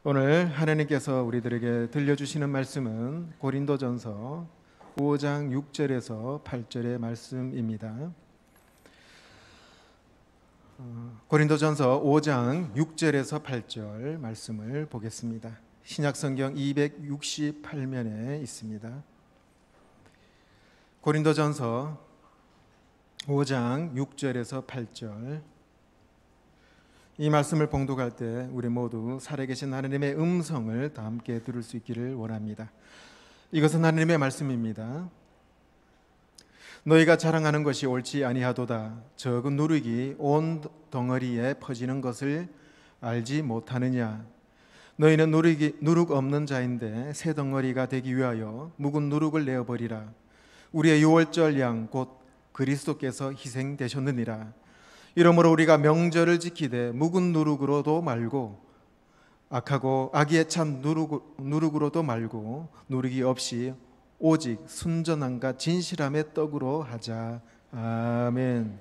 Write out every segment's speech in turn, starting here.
오늘 하나님께서 우리들에게 들려주시는 말씀은 고린도전서 5장 6절에서 8절의 말씀입니다. 고린도전서 5장 6절에서 8절 말씀을 보겠습니다. 신약성경 268면에 있습니다. 고린도전서 5장 6절에서 8절, 이 말씀을 봉독할 때 우리 모두 살아계신 하나님의 음성을 다 함께 들을 수 있기를 원합니다. 이것은 하나님의 말씀입니다. 너희가 자랑하는 것이 옳지 아니하도다. 적은 누룩이 온 덩어리에 퍼지는 것을 알지 못하느냐. 너희는 누룩 없는 자인데 새 덩어리가 되기 위하여 묵은 누룩을 내어버리라. 우리의 유월절 양 곧 그리스도께서 희생되셨느니라. 이러므로 우리가 명절을 지키되 묵은 누룩으로도 말고 악하고 악의에 찬 누룩으로도 말고 누룩이 없이 오직 순전함과 진실함의 떡으로 하자. 아멘.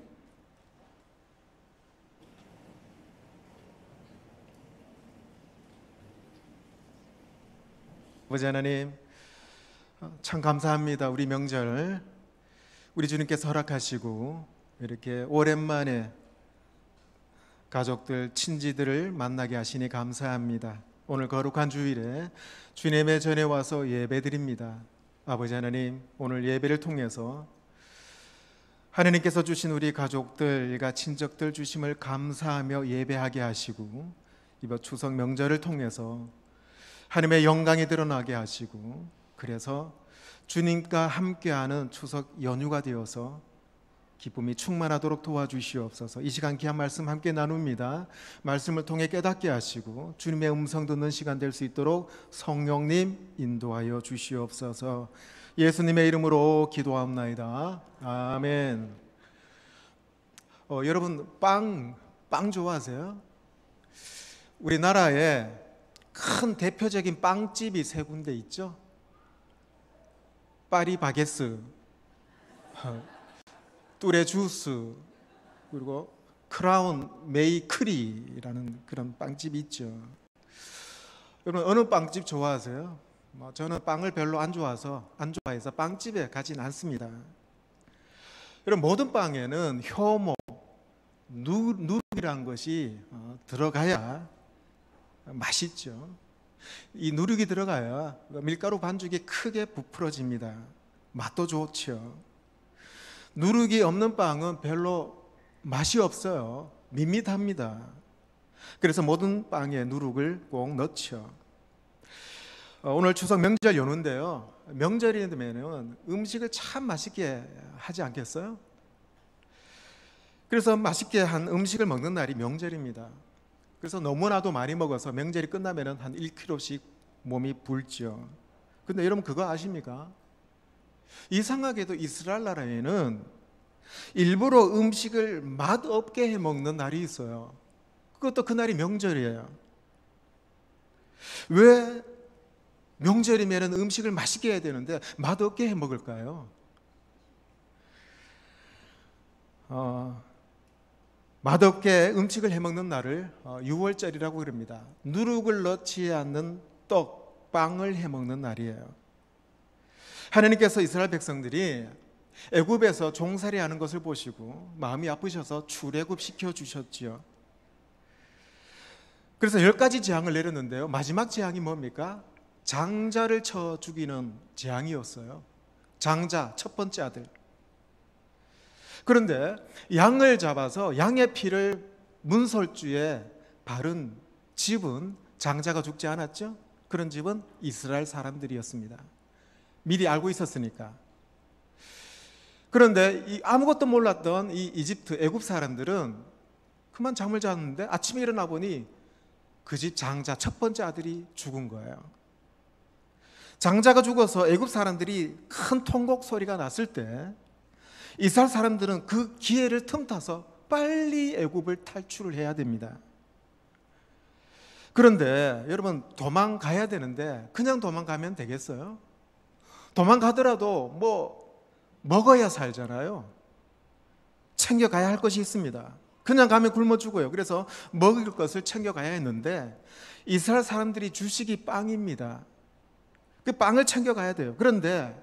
아버지 하나님, 참 감사합니다. 우리 명절 우리 주님께서 허락하시고 이렇게 오랜만에 가족들, 친지들을 만나게 하시니 감사합니다. 오늘 거룩한 주일에 주님의 전에 와서 예배드립니다. 아버지 하나님, 오늘 예배를 통해서 하나님께서 주신 우리 가족들과 친척들 주심을 감사하며 예배하게 하시고, 이번 추석 명절을 통해서 하나님의 영광이 드러나게 하시고, 그래서 주님과 함께하는 추석 연휴가 되어서 기쁨이 충만하도록 도와주시옵소서. 이 시간 귀한 말씀 함께 나눕니다. 말씀을 통해 깨닫게 하시고 주님의 음성 듣는 시간 될 수 있도록 성령님 인도하여 주시옵소서. 예수님의 이름으로 기도하옵나이다. 아멘. 여러분 빵 좋아하세요? 우리나라에 큰 대표적인 빵집이 세 군데 있죠. 파리바게스, 뚜레 주스, 그리고 크라운 메이크리라는 그런 빵집이 있죠. 여러분 어느 빵집 좋아하세요? 저는 빵을 별로 안 좋아해서 빵집에 가진 않습니다. 여러분 모든 빵에는 효모, 누룩이라는 것이 들어가야 맛있죠. 이 누룩이 들어가야 밀가루 반죽이 크게 부풀어집니다. 맛도 좋죠. 누룩이 없는 빵은 별로 맛이 없어요. 밋밋합니다. 그래서 모든 빵에 누룩을 꼭 넣죠. 오늘 추석 명절 연휴인데요, 명절이 되면 음식을 참 맛있게 하지 않겠어요? 그래서 맛있게 한 음식을 먹는 날이 명절입니다. 그래서 너무나도 많이 먹어서 명절이 끝나면 한 1kg씩 몸이 붓죠. 근데 여러분 그거 아십니까? 이상하게도 이스라엘 나라에는 일부러 음식을 맛없게 해 먹는 날이 있어요. 그것도 그날이 명절이에요. 왜 명절이면 음식을 맛있게 해야 되는데 맛없게 해 먹을까요? 맛없게 음식을 해 먹는 날을 유월절이라고 그럽니다. 누룩을 넣지 않는 떡, 빵을 해 먹는 날이에요. 하나님께서 이스라엘 백성들이 애굽에서 종살이 하는 것을 보시고 마음이 아프셔서 출애굽 시켜주셨지요. 그래서 10가지 재앙을 내렸는데요, 마지막 재앙이 뭡니까? 장자를 쳐 죽이는 재앙이었어요. 장자, 첫 번째 아들. 그런데 양을 잡아서 양의 피를 문설주에 바른 집은 장자가 죽지 않았죠? 그런 집은 이스라엘 사람들이었습니다. 미리 알고 있었으니까. 그런데 아무것도 몰랐던 이 이집트, 애굽 사람들은 그만 잠을 잤는데 아침에 일어나 보니 그 집 장자, 첫 번째 아들이 죽은 거예요. 장자가 죽어서 애굽 사람들이 큰 통곡 소리가 났을 때 이스라엘 사람들은 그 기회를 틈타서 빨리 애굽을 탈출을 해야 됩니다. 그런데 여러분 도망가야 되는데 그냥 도망가면 되겠어요? 도망가더라도 먹어야 살잖아요. 챙겨가야 할 것이 있습니다. 그냥 가면 굶어 죽어요. 그래서 먹을 것을 챙겨가야 했는데 이스라엘 사람들이 주식이 빵입니다. 그 빵을 챙겨가야 돼요. 그런데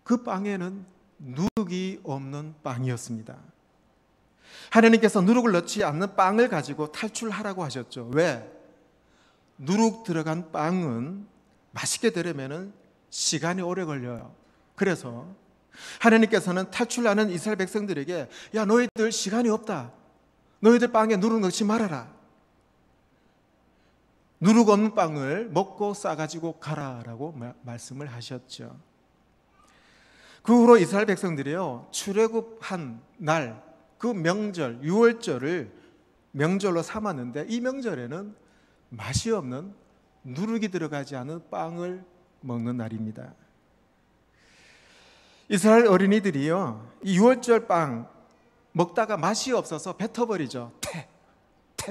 그 빵에는 누룩이 없는 빵이었습니다. 하나님께서 누룩을 넣지 않는 빵을 가지고 탈출하라고 하셨죠. 왜? 누룩 들어간 빵은 맛있게 되려면 시간이 오래 걸려요. 그래서 하나님께서는 탈출하는 이스라엘 백성들에게 야, 너희들 시간이 없다. 너희들 빵에 누룩 넣지 말아라. 누룩 없는 빵을 먹고 싸가지고 가라라고 말씀을 하셨죠. 그 후로 이스라엘 백성들이요, 출애굽한 날, 그 명절, 유월절을 명절로 삼았는데 이 명절에는 맛이 없는 누룩이 들어가지 않은 빵을 먹는 날입니다. 이스라엘 어린이들이요, 이 유월절 빵 먹다가 맛이 없어서 뱉어버리죠. 태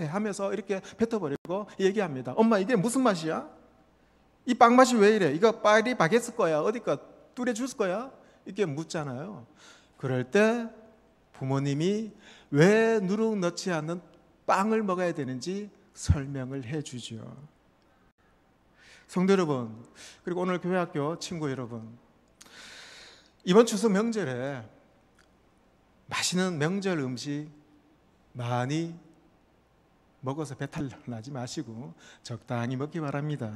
하면서 이렇게 뱉어버리고 얘기합니다. 엄마, 이게 무슨 맛이야? 이 빵 맛이 왜 이래? 이거 파리 바겠을 거야? 어디가 뚜레 줄 거야? 이렇게 묻잖아요. 그럴 때 부모님이 왜 누룩 넣지 않는 빵을 먹어야 되는지 설명을 해주죠. 성도 여러분, 그리고 오늘 교회학교 친구 여러분, 이번 추석 명절에 맛있는 명절 음식 많이 먹어서 배탈 나지 마시고 적당히 먹기 바랍니다.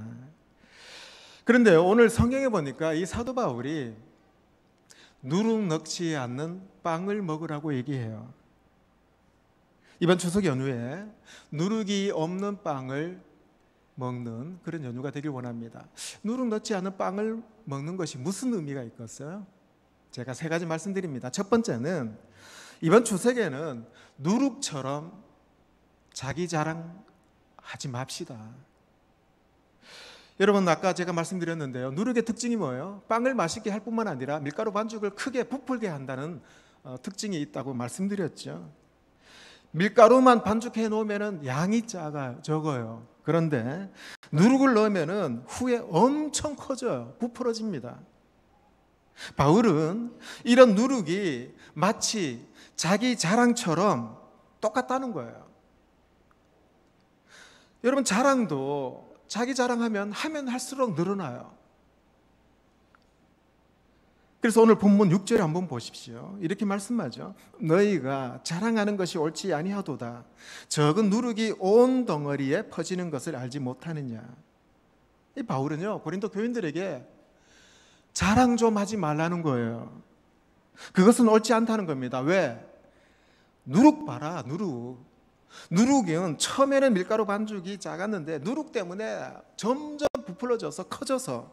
그런데 오늘 성경에 보니까 이 사도 바울이 누룩 넣지 않는 빵을 먹으라고 얘기해요. 이번 추석 연휴에 누룩이 없는 빵을 먹는 그런 연휴가 되길 원합니다. 누룩 넣지 않은 빵을 먹는 것이 무슨 의미가 있겠어요? 제가 3가지 말씀드립니다. 첫 번째는 이번 추석에는 누룩처럼 자기 자랑하지 맙시다. 여러분, 아까 제가 말씀드렸는데요, 누룩의 특징이 뭐예요? 빵을 맛있게 할 뿐만 아니라 밀가루 반죽을 크게 부풀게 한다는 특징이 있다고 말씀드렸죠. 밀가루만 반죽해 놓으면 양이 적어요. 그런데 누룩을 넣으면 후에 엄청 커져요. 부풀어집니다. 바울은 이런 누룩이 마치 자기 자랑처럼 똑같다는 거예요. 여러분, 자랑도 자기 자랑하면 할수록 늘어나요. 그래서 오늘 본문 6절에 한번 보십시오. 이렇게 말씀하죠. 너희가 자랑하는 것이 옳지 아니하도다. 적은 누룩이 온 덩어리에 퍼지는 것을 알지 못하느냐. 이 바울은요, 고린도 교인들에게 자랑 좀 하지 말라는 거예요. 그것은 옳지 않다는 겁니다. 왜? 누룩 봐라, 누룩. 누룩은 처음에는 밀가루 반죽이 작았는데 누룩 때문에 점점 부풀어져서 커져서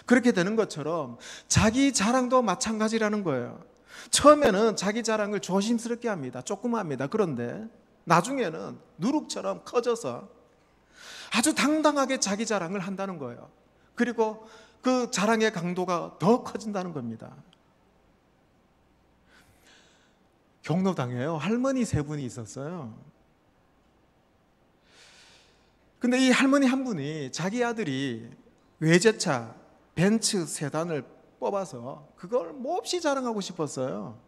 그렇게 되는 것처럼 자기 자랑도 마찬가지라는 거예요. 처음에는 자기 자랑을 조심스럽게 합니다. 조그마합니다. 그런데 나중에는 누룩처럼 커져서 아주 당당하게 자기 자랑을 한다는 거예요. 그리고 그 자랑의 강도가 더 커진다는 겁니다. 경로당에요, 할머니 3분이 있었어요. 근데 이 할머니 한 분이 자기 아들이 외제차 벤츠 세단을 뽑아서 그걸 몹시 자랑하고 싶었어요.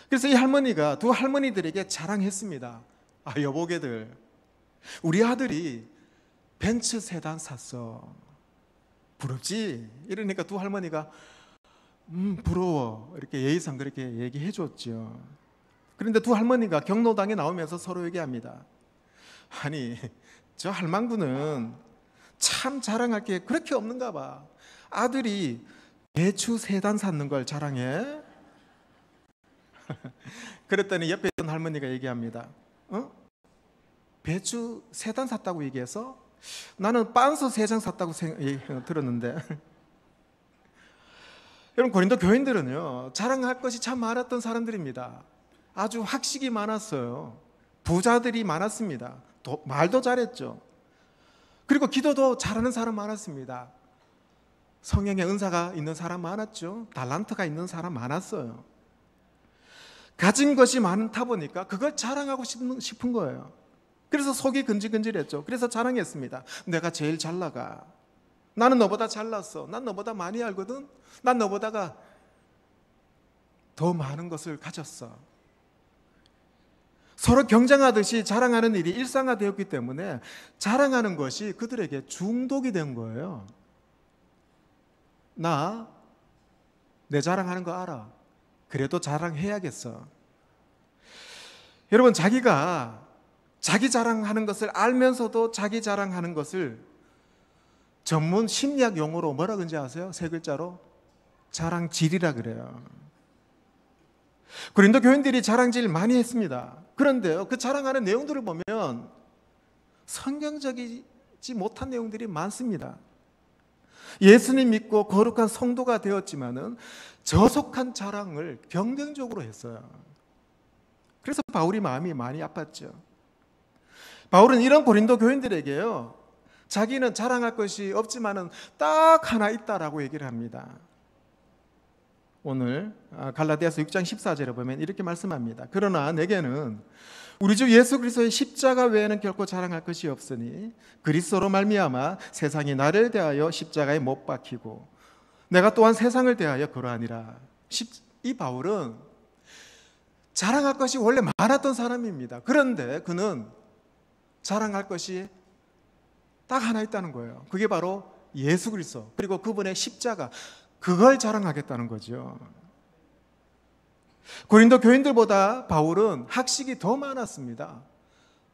그래서 이 할머니가 두 할머니들에게 자랑했습니다. 아, 여보게들, 우리 아들이 벤츠 세단 샀어. 부럽지? 이러니까 두 할머니가 부러워, 이렇게 예의상 그렇게 얘기해 줬죠. 그런데 두 할머니가 경로당에 나오면서 서로 얘기합니다. 아니, 저 할망구는 참 자랑할 게 그렇게 없는가 봐. 아들이 배추 3단 샀는 걸 자랑해? 그랬더니 옆에 있던 할머니가 얘기합니다. 배추 3단 샀다고 얘기해서 나는 빤서 3장 샀다고 들었는데. 여러분, 고린도 교인들은요, 자랑할 것이 참 많았던 사람들입니다. 아주 학식이 많았어요. 부자들이 많았습니다. 말도 잘했죠. 그리고 기도도 잘하는 사람 많았습니다. 성령의 은사가 있는 사람 많았죠. 달란트가 있는 사람 많았어요. 가진 것이 많다 보니까 그걸 자랑하고 싶은 거예요. 그래서 속이 근질근질했죠. 그래서 자랑했습니다. 내가 제일 잘 나가. 나는 너보다 잘났어. 난 너보다 많이 알거든. 난 너보다가 더 많은 것을 가졌어. 서로 경쟁하듯이 자랑하는 일이 일상화되었기 때문에 자랑하는 것이 그들에게 중독이 된 거예요. 내 자랑하는 거 알아. 그래도 자랑해야겠어. 여러분, 자기가 자기 자랑하는 것을 알면서도 자기 자랑하는 것을 전문 심리학 용어로 뭐라 그런지 아세요? 세 글자로 자랑질이라 그래요. 고린도 교인들이 자랑질 많이 했습니다. 그런데요, 그 자랑하는 내용들을 보면 성경적이지 못한 내용들이 많습니다. 예수님 믿고 거룩한 성도가 되었지만은 저속한 자랑을 경쟁적으로 했어요. 그래서 바울이 마음이 많이 아팠죠. 바울은 이런 고린도 교인들에게요, 자기는 자랑할 것이 없지만은 딱 하나 있다라고 얘기를 합니다. 오늘 갈라디아서 6장 14절에 보면 이렇게 말씀합니다. 그러나 내게는 우리 주 예수 그리스도의 십자가 외에는 결코 자랑할 것이 없으니 그리스도로 말미암아 세상이 나를 대하여 십자가에 못 박히고 내가 또한 세상을 대하여 그러하니라. 이 바울은 자랑할 것이 원래 많았던 사람입니다. 그런데 그는 자랑할 것이 딱 하나 있다는 거예요. 그게 바로 예수 그리스도, 그리고 그분의 십자가, 그걸 자랑하겠다는 거죠. 고린도 교인들보다 바울은 학식이 더 많았습니다.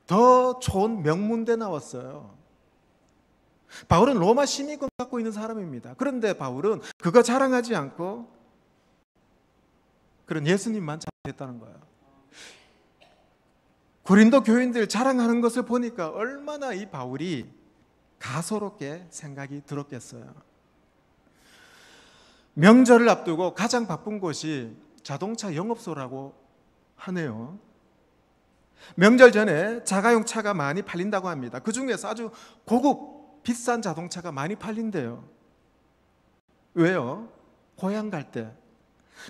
더 좋은 명문대 나왔어요. 바울은 로마 시민권 갖고 있는 사람입니다. 그런데 바울은 그거 자랑하지 않고 그런 예수님만 자랑했다는 거예요. 고린도 교인들 자랑하는 것을 보니까 얼마나 이 바울이 가소롭게 생각이 들었겠어요. 명절을 앞두고 가장 바쁜 곳이 자동차 영업소라고 하네요. 명절 전에 자가용 차가 많이 팔린다고 합니다. 그 중에서 아주 고급 비싼 자동차가 많이 팔린대요. 왜요? 고향 갈 때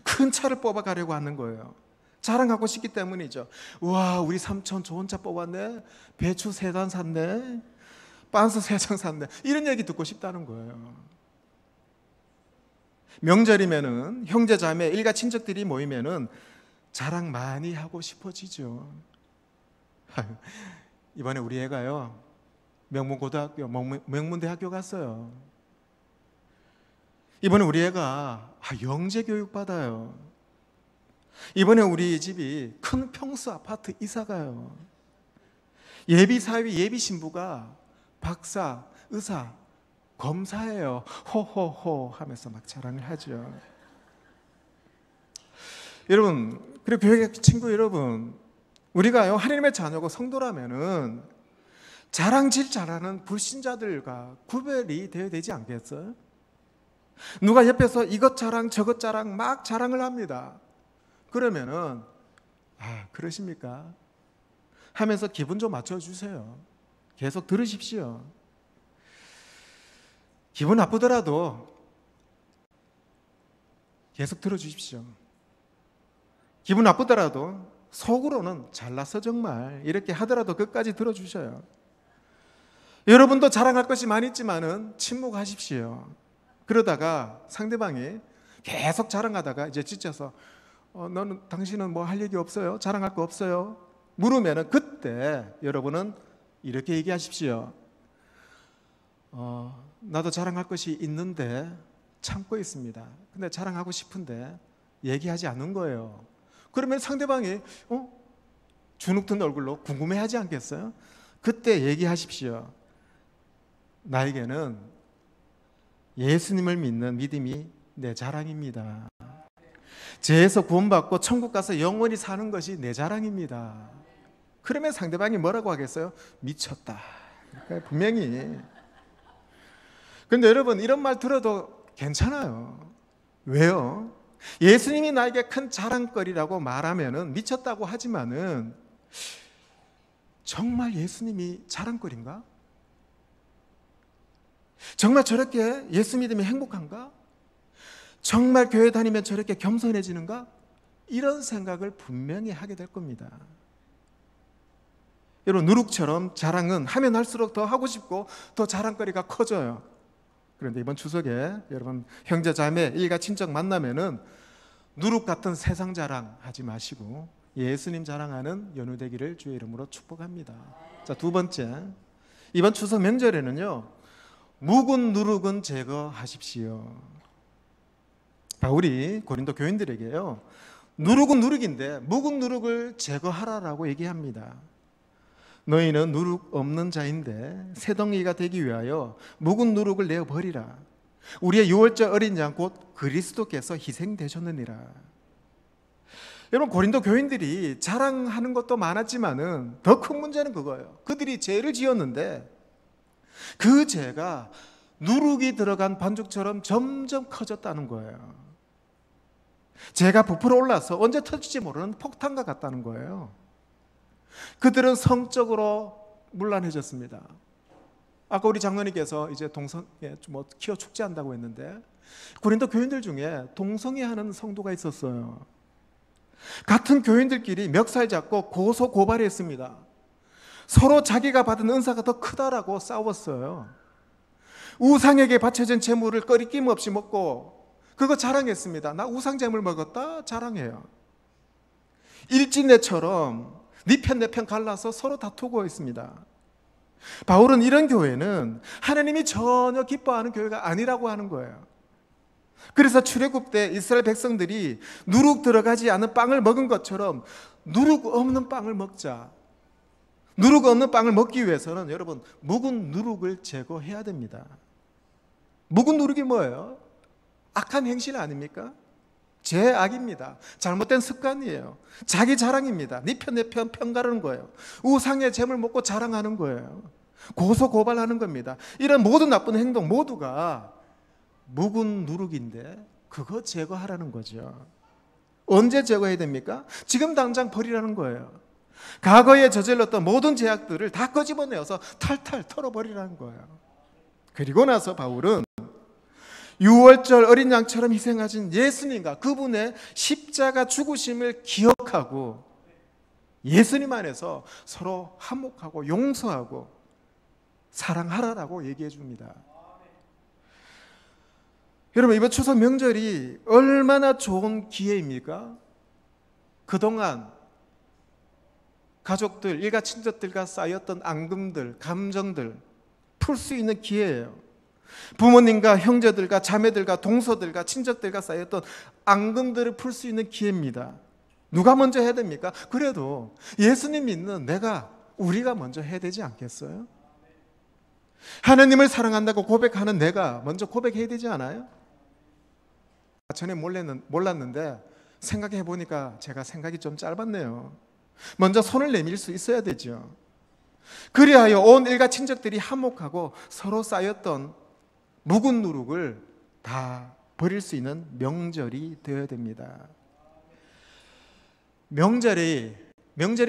큰 차를 뽑아가려고 하는 거예요. 자랑하고 싶기 때문이죠. 와, 우리 삼촌 좋은 차 뽑았네. 배추 3단 샀네. 빤스 3장 샀네. 이런 얘기 듣고 싶다는 거예요. 명절이면은 형제 자매 일가 친척들이 모이면은 자랑 많이 하고 싶어지죠. 이번에 우리 애가요, 명문고등학교, 명문대학교 갔어요. 이번에 우리 애가 영재 교육 받아요. 이번에 우리 집이 큰 평수 아파트 이사 가요. 예비 사위, 예비 신부가 박사, 의사, 검사예요. 호호호 하면서 막 자랑을 하죠. 여러분, 그리고 교회 친구 여러분, 우리가요, 하나님의 자녀고 성도라면은 자랑질 잘하는 불신자들과 구별이 되어야 되지 않겠어요? 누가 옆에서 이것 자랑 저것 자랑 막 자랑을 합니다. 그러면은 그러십니까? 하면서 기분 좀 맞춰주세요. 계속 들으십시오. 기분 나쁘더라도 계속 들어주십시오. 기분 나쁘더라도 속으로는 잘났어 정말 이렇게 하더라도 끝까지 들어주셔요. 여러분도 자랑할 것이 많이 있지만은 침묵하십시오. 그러다가 상대방이 계속 자랑하다가 이제 지쳐서 당신은 뭐 할 얘기 없어요? 자랑할 거 없어요? 물으면은 그때 여러분은 이렇게 얘기하십시오. 나도 자랑할 것이 있는데 참고 있습니다. 근데 자랑하고 싶은데 얘기하지 않는 거예요. 그러면 상대방이 주눅든 얼굴로 궁금해하지 않겠어요? 그때 얘기하십시오. 나에게는 예수님을 믿는 믿음이 내 자랑입니다. 죄에서 구원받고 천국 가서 영원히 사는 것이 내 자랑입니다. 그러면 상대방이 뭐라고 하겠어요? 미쳤다. 그러니까 분명히. 근데 여러분, 이런 말 들어도 괜찮아요. 왜요? 예수님이 나에게 큰 자랑거리라고 말하면은 미쳤다고 하지만은 정말 예수님이 자랑거리인가? 정말 저렇게 예수 믿으면 행복한가? 정말 교회 다니면 저렇게 겸손해지는가? 이런 생각을 분명히 하게 될 겁니다. 여러분, 누룩처럼 자랑은 하면 할수록 더 하고 싶고 더 자랑거리가 커져요. 그런데 이번 추석에 여러분 형제 자매 일가 친척 만나면은 누룩 같은 세상 자랑 하지 마시고 예수님 자랑하는 연휴 되기를 주의 이름으로 축복합니다. 자, 두 번째, 이번 추석 명절에는요, 묵은 누룩은 제거하십시오. 바울이 고린도 교인들에게요, 누룩은 누룩인데 묵은 누룩을 제거하라라고 얘기합니다. 너희는 누룩 없는 자인데 새덩이가 되기 위하여 묵은 누룩을 내어 버리라. 우리의 유월절 어린 양 곧 그리스도께서 희생되셨느니라. 여러분, 고린도 교인들이 자랑하는 것도 많았지만은 더 큰 문제는 그거예요. 그들이 죄를 지었는데 그 죄가 누룩이 들어간 반죽처럼 점점 커졌다는 거예요. 죄가 부풀어 올라서 언제 터질지 모르는 폭탄과 같다는 거예요. 그들은 성적으로 문란해졌습니다. 아까 우리 장로님께서 이제 동성애 키워 축제한다고 했는데 고린도 교인들 중에 동성애하는 성도가 있었어요. 같은 교인들끼리 멱살 잡고 고소 고발했습니다. 서로 자기가 받은 은사가 더 크다라고 싸웠어요. 우상에게 바쳐진 재물을 꺼리낌 없이 먹고 그거 자랑했습니다. 나 우상 재물 먹었다 자랑해요. 일진내처럼 네 편 내 편 갈라서 서로 다투고 있습니다. 바울은 이런 교회는 하나님이 전혀 기뻐하는 교회가 아니라고 하는 거예요. 그래서 출애굽 때 이스라엘 백성들이 누룩 들어가지 않은 빵을 먹은 것처럼 누룩 없는 빵을 먹자. 누룩 없는 빵을 먹기 위해서는 여러분, 묵은 누룩을 제거해야 됩니다. 묵은 누룩이 뭐예요? 악한 행실 아닙니까? 죄악입니다. 잘못된 습관이에요. 자기 자랑입니다. 네 편 내 편 편가르는 거예요. 우상의 재물 먹고 자랑하는 거예요. 고소 고발하는 겁니다. 이런 모든 나쁜 행동 모두가 묵은 누룩인데 그거 제거하라는 거죠. 언제 제거해야 됩니까? 지금 당장 버리라는 거예요. 과거에 저질렀던 모든 죄악들을 다 끄집어내어서 탈탈 털어버리라는 거예요. 그리고 나서 바울은 유월절 어린 양처럼 희생하신 예수님과 그분의 십자가 죽으심을 기억하고 예수님 안에서 서로 화목하고 용서하고 사랑하라라고 얘기해 줍니다. 여러분, 이번 추석 명절이 얼마나 좋은 기회입니까? 그동안 가족들, 일가 친척들과 쌓였던 앙금들, 감정들 풀 수 있는 기회예요. 부모님과 형제들과 자매들과 동서들과 친척들과 쌓였던 앙금들을 풀 수 있는 기회입니다. 누가 먼저 해야 됩니까? 그래도 예수님 믿는 우리가 먼저 해야 되지 않겠어요? 하나님을 사랑한다고 고백하는 내가 먼저 고백해야 되지 않아요? 전에 몰랐는데 생각해 보니까 제가 생각이 좀 짧았네요. 먼저 손을 내밀 수 있어야 되죠. 그리하여 온 일가 친척들이 화목하고 서로 쌓였던 묵은 누룩을 다 버릴 수 있는 명절이 되어야 됩니다. 명절이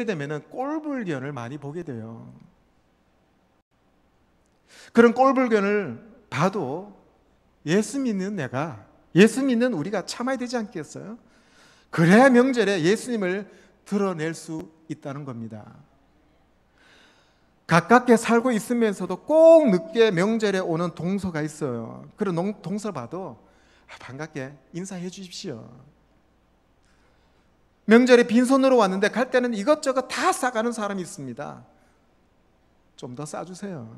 되면은 꼴불견을 많이 보게 돼요. 그런 꼴불견을 봐도 예수 믿는 우리가 참아야 되지 않겠어요? 그래야 명절에 예수님을 드러낼 수 있다는 겁니다. 가깝게 살고 있으면서도 꼭 늦게 명절에 오는 동서가 있어요. 그런 동서 봐도 반갑게 인사해 주십시오. 명절에 빈손으로 왔는데 갈 때는 이것저것 다 싸가는 사람이 있습니다. 좀 더 싸주세요.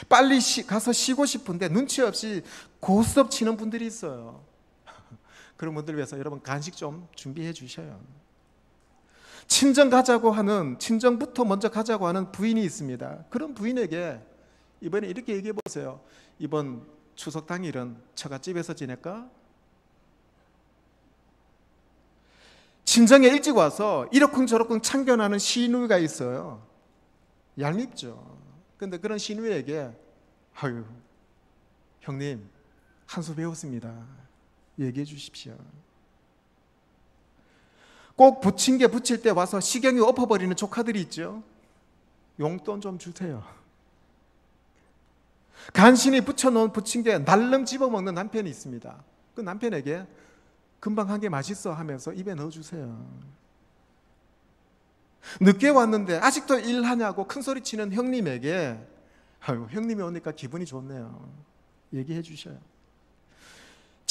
빨리 가서 쉬고 싶은데 눈치 없이 고스톱 치는 분들이 있어요. 그런 분들 위해서 여러분 간식 좀 준비해 주셔요. 친정부터 먼저 가자고 하는 부인이 있습니다. 그런 부인에게 이번에 이렇게 얘기해 보세요. 이번 추석 당일은 처갓집에서 지낼까? 친정에 일찍 와서 이러쿵저러쿵 참견하는 시누이가 있어요. 얄밉죠. 그런데 그런 시누이에게 아유, 형님 한 수 배웠습니다. 얘기해 주십시오. 꼭 부침개 부칠 때 와서 시경이 엎어버리는 조카들이 있죠. 용돈 좀 주세요. 간신히 붙여놓은 부침개 날름 집어먹는 남편이 있습니다. 그 남편에게 금방 한 게 맛있어 하면서 입에 넣어주세요. 늦게 왔는데 아직도 일하냐고 큰소리치는 형님에게 아유, 형님이 오니까 기분이 좋네요. 얘기해 주셔요.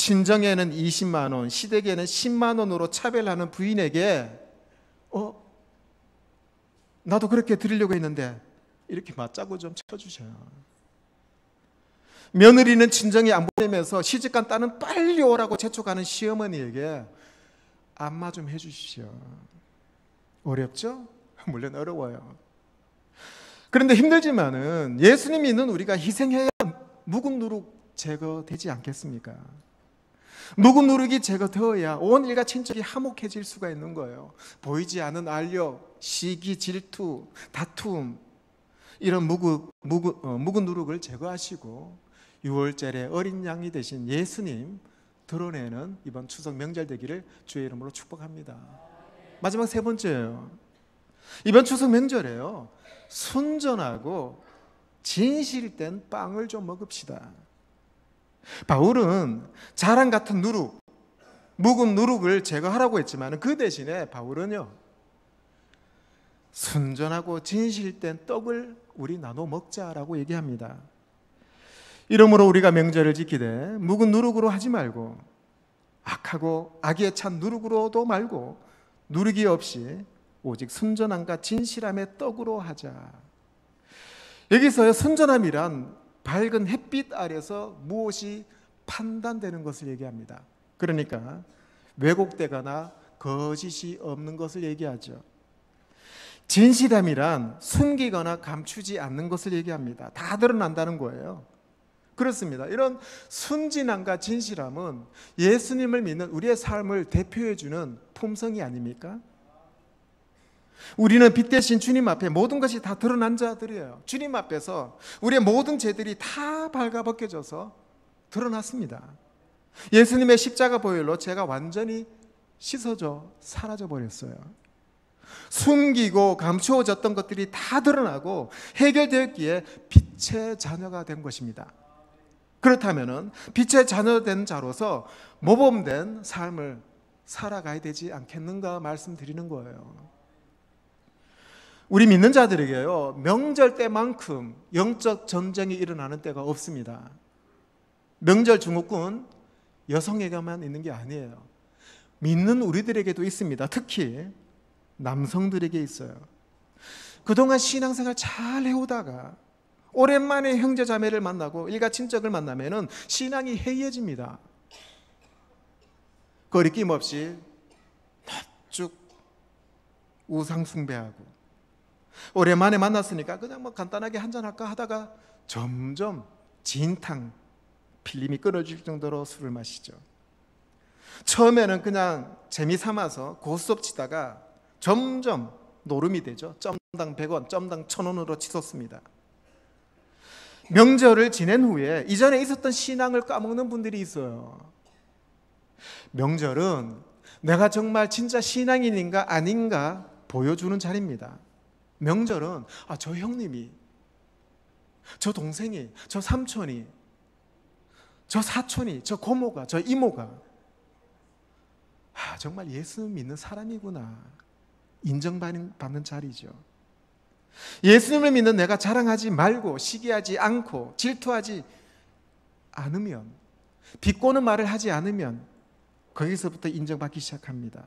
친정에는 20만 원, 시댁에는 10만 원으로 차별하는 부인에게 나도 그렇게 드리려고 했는데 이렇게 맞자고 좀 쳐주셔요. 며느리는 친정에 안 보내면서 시집간 딸은 빨리 오라고 재촉하는 시어머니에게 안마 좀 해주십시오. 어렵죠? 물론 어려워요. 그런데 힘들지만은 예수님 믿는 우리가 희생해야 묵은 누룩 제거되지 않겠습니까? 묵은 누룩이 제거되어야 온 일가 친척이 화목해질 수가 있는 거예요. 보이지 않는 알력, 시기, 질투, 다툼 이런 묵은 누룩을 제거하시고 6월절에 어린 양이 되신 예수님 드러내는 이번 추석 명절 되기를 주의 이름으로 축복합니다. 마지막 세 번째예요. 이번 추석 명절에요, 순전하고 진실된 빵을 좀 먹읍시다. 바울은 자랑 같은 누룩, 묵은 누룩을 제거하라고 했지만 그 대신에 바울은요, 순전하고 진실된 떡을 우리 나눠 먹자라고 얘기합니다. 이러므로 우리가 명절을 지키되 묵은 누룩으로 하지 말고 악하고 악에 찬 누룩으로도 말고 누룩이 없이 오직 순전함과 진실함의 떡으로 하자. 여기서요, 순전함이란 밝은 햇빛 아래서 무엇이 판단되는 것을 얘기합니다. 그러니까 왜곡되거나 거짓이 없는 것을 얘기하죠. 진실함이란 숨기거나 감추지 않는 것을 얘기합니다. 다 드러난다는 거예요. 그렇습니다. 이런 순진함과 진실함은 예수님을 믿는 우리의 삶을 대표해주는 품성이 아닙니까? 우리는 빛 대신 주님 앞에 모든 것이 다 드러난 자들이에요. 주님 앞에서 우리의 모든 죄들이 다 발가벗겨져서 드러났습니다. 예수님의 십자가 보혈로 죄가 완전히 씻어져 사라져 버렸어요. 숨기고 감추어졌던 것들이 다 드러나고 해결되었기에 빛의 자녀가 된 것입니다. 그렇다면 빛의 자녀된 자로서 모범된 삶을 살아가야 되지 않겠는가 말씀드리는 거예요. 우리 믿는 자들에게요, 명절 때만큼 영적 전쟁이 일어나는 때가 없습니다. 명절 증후군 여성에게만 있는 게 아니에요. 믿는 우리들에게도 있습니다. 특히 남성들에게 있어요. 그동안 신앙생활 잘 해오다가 오랜만에 형제자매를 만나고 일가 친척을 만나면은 신앙이 해이해집니다. 거리낌 없이 넙죽 우상 숭배하고, 오랜만에 만났으니까 그냥 뭐 간단하게 한잔할까 하다가 점점 진탕 필름이 끊어질 정도로 술을 마시죠. 처음에는 그냥 재미삼아서 고스톱 치다가 점점 노름이 되죠. 점당 100원, 점당 1000원으로 치솟습니다. 명절을 지낸 후에 이전에 있었던 신앙을 까먹는 분들이 있어요. 명절은 내가 정말 진짜 신앙인인가 아닌가 보여주는 자리입니다. 명절은 저 형님이, 저 동생이, 저 삼촌이, 저 사촌이, 저 고모가, 저 이모가 정말 예수 믿는 사람이구나 인정받는 자리죠. 예수님을 믿는 내가 자랑하지 말고 시기하지 않고 질투하지 않으면, 비꼬는 말을 하지 않으면 거기서부터 인정받기 시작합니다.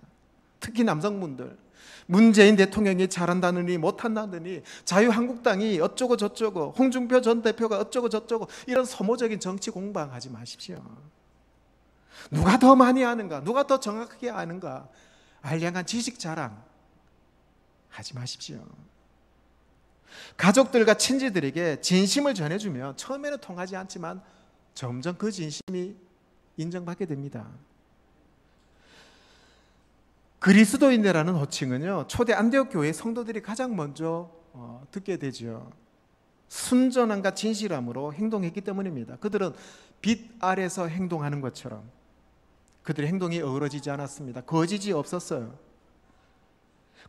특히 남성분들, 문재인 대통령이 잘한다느니 못한다느니 자유한국당이 어쩌고 저쩌고 홍준표 전 대표가 어쩌고 저쩌고 이런 소모적인 정치 공방하지 마십시오. 누가 더 많이 아는가, 누가 더 정확하게 아는가 알량한 지식 자랑 하지 마십시오. 가족들과 친지들에게 진심을 전해주면 처음에는 통하지 않지만 점점 그 진심이 인정받게 됩니다. 그리스도인이라는 호칭은요, 초대 안디옥 교회 성도들이 가장 먼저 듣게 되죠. 순전함과 진실함으로 행동했기 때문입니다. 그들은 빛 아래서 행동하는 것처럼 그들의 행동이 어우러지지 않았습니다. 거짓이 없었어요.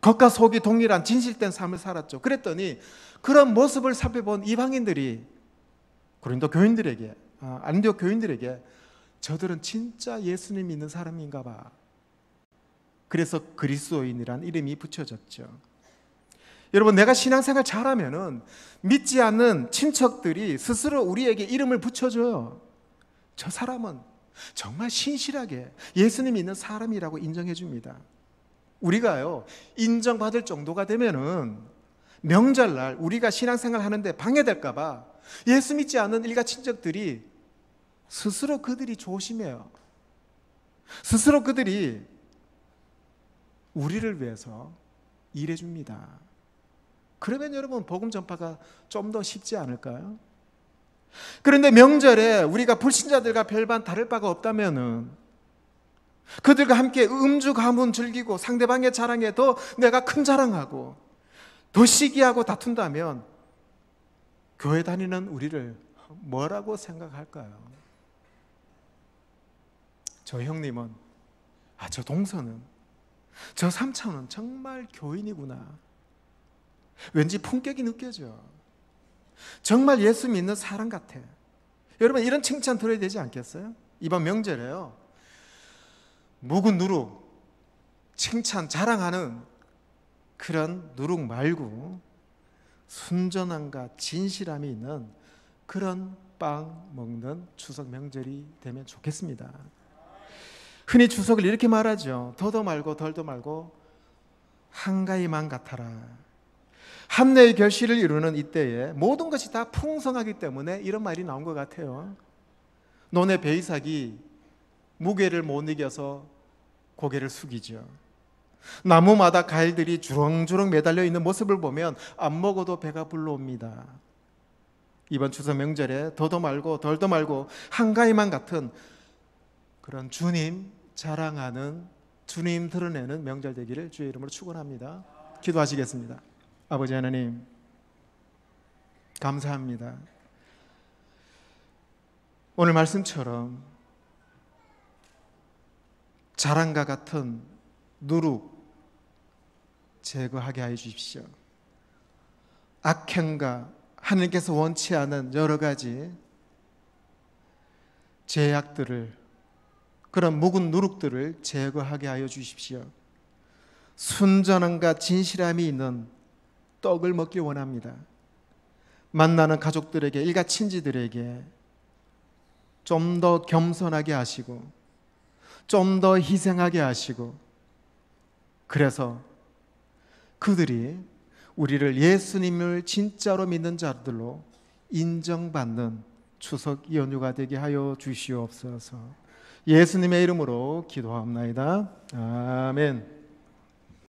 겉과 속이 동일한 진실된 삶을 살았죠. 그랬더니 그런 모습을 살펴본 이방인들이 고린도 교인들에게, 안디옥 교인들에게 저들은 진짜 예수님 믿는 사람인가 봐. 그래서 그리스도인이란 이름이 붙여졌죠. 여러분, 내가 신앙생활 잘하면은 믿지 않는 친척들이 스스로 우리에게 이름을 붙여줘요. 저 사람은 정말 신실하게 예수님 믿는 사람이라고 인정해 줍니다. 우리가요, 인정받을 정도가 되면은 명절날 우리가 신앙생활 하는데 방해될까 봐 예수 믿지 않는 일가 친척들이 스스로 그들이 조심해요. 스스로 그들이 우리를 위해서 일해 줍니다. 그러면 여러분 복음 전파가 좀 더 쉽지 않을까요? 그런데 명절에 우리가 불신자들과 별반 다를 바가 없다면은 그들과 함께 음주 가문 즐기고 상대방의 자랑에 더 내가 큰 자랑하고 더 시기하고 다툰다면 교회 다니는 우리를 뭐라고 생각할까요? 저 형님은, 저 동서는, 저 삼촌은 정말 교인이구나. 왠지 품격이 느껴져. 정말 예수 믿는 사람 같아. 여러분 이런 칭찬 들어야 되지 않겠어요? 이번 명절에요, 묵은 누룩, 칭찬, 자랑하는 그런 누룩 말고 순전함과 진실함이 있는 그런 빵 먹는 추석 명절이 되면 좋겠습니다. 흔히 추석을 이렇게 말하죠. 더도 말고 덜도 말고 한가위만 같아라. 합내의 결실을 이루는 이때에 모든 것이 다 풍성하기 때문에 이런 말이 나온 것 같아요. 논의 배이삭이 무게를 못 이겨서 고개를 숙이죠. 나무마다 과일들이 주렁주렁 매달려 있는 모습을 보면 안 먹어도 배가 불러옵니다. 이번 추석 명절에 더도 말고 덜도 말고 한가위만 같은 그런 주님 자랑하는, 주님 드러내는 명절 되기를 주의 이름으로 축원합니다. 기도하시겠습니다. 아버지 하나님, 감사합니다. 오늘 말씀처럼 자랑과 같은 누룩 제거하게 하여 주십시오. 악행과 하나님께서 원치 않은 여러 가지 죄악들을, 그런 묵은 누룩들을 제거하게 하여 주십시오. 순전함과 진실함이 있는 떡을 먹기 원합니다. 만나는 가족들에게, 일가 친지들에게 좀 더 겸손하게 하시고 좀 더 희생하게 하시고, 그래서 그들이 우리를 예수님을 진짜로 믿는 자들로 인정받는 추석 연휴가 되게 하여 주시옵소서. 예수님의 이름으로 기도합나이다. 아멘.